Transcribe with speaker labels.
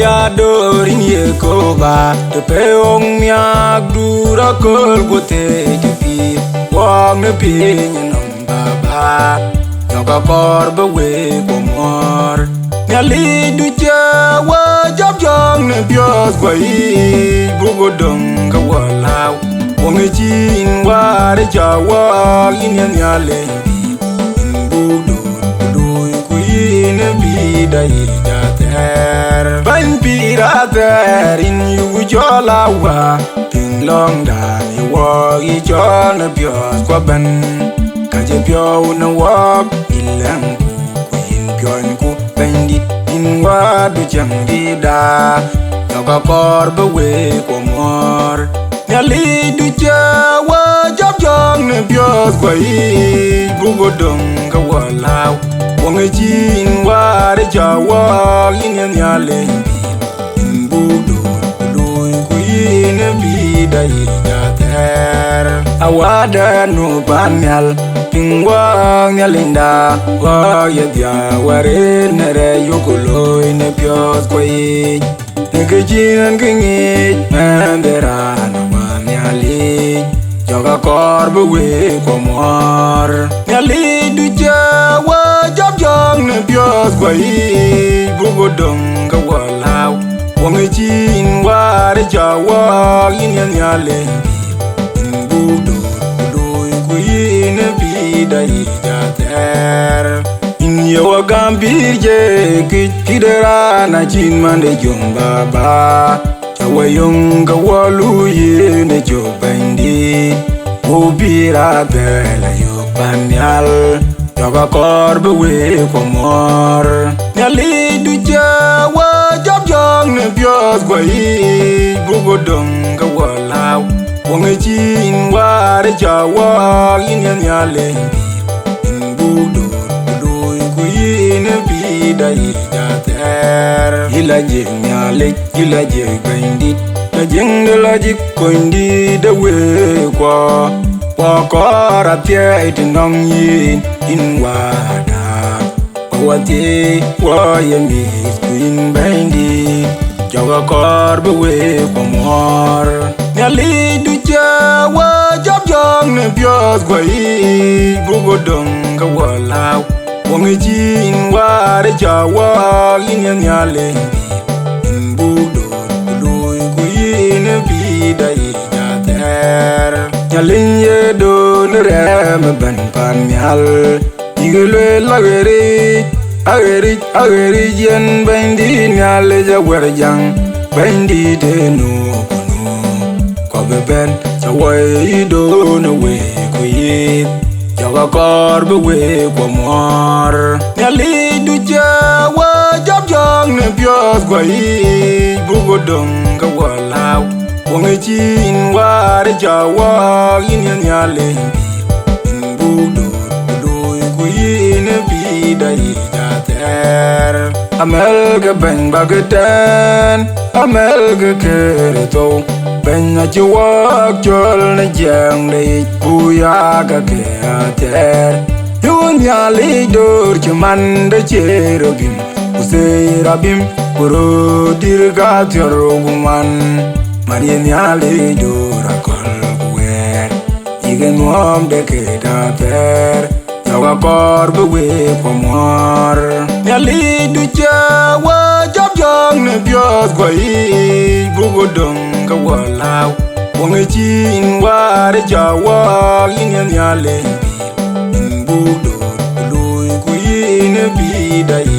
Speaker 1: ya dorin ye ko ba te peong miak dura kol gote te pi wang ne pi nom ba ka kor be we ko mor nyali du ja wa job jong ne bios kwa yi bu go dong ka walaw wong chin wa de ja wa yin nyale bu do do ku yin bi dai ja ter ban pi ra ter in yu jola wa ping long da ni wa yi jona bios kwa ban ka je pyo na wa ilang ku yin pyon ku bendi in wa du chang di da ka kor be we ko mor nyali du ja wa job jong ne bios kwa yi bu go dong ka walaw wong chin wa de ja wa yin nyale bu do do ku yin bi dai ja ter awada no banyal pingwa nyalinda wa ya dia ware nere yukulo ne bios kwa yi ne gejin ngi mandera no nyali joga kor be we ko mor nyali du ja wa job jong ne bios kwa yi bu go dong ka walaw wong chin wa de ja wa yin nyale bu do do ku yin bi dai ja ter in yo gambir je kidera na chin mande jom baba wayung ga walu ye ne jo bandi ubira bela yo banyal yoga kor be we ko mor nyali du ja wa job jong ne bios kwa yi bu go dong ga walaw wong chin wa de ja wa yin nyale bu do do ku yin bi dai ja ter ila je nyale ila je bandi la jeng de la ji kondi de we kwa ko ra pye it nong yin in wada wa ti wa ye mi queen bandi joga kor be we ko mor nyali du ja wa job jong ne bios kwa yi bu go dong ka walaw wong chin wa de ja wa yin nyale bu do do ku yin bi dai ja ter nyalin ye do ne rem ban pan nyal igele ageri yen bandi nyale ja wer jang bandi de no ko be ben ja wai do no we ku yi joga kor be we ko mor nyali du ja wa job jong ne bios kwa yi bu go dong ka walaw wong chin wa de ja wa yin nyale bu do do ku yin bi dai ja ter amel ga ben bagatan amel ga kere to ben na ji wa jol na jang dai bu ya ga ke ter yun ya li dur man de cherubim userabim buru dirga teroguman marien ya li dur akol wer igen mom de ke da ter yoga kor be we ko mor ya li du ja wa job jong ne bios kwa yi bu go dong ka walaw wong chin wa de ja wa yin nyale bu do do ku yin bi dai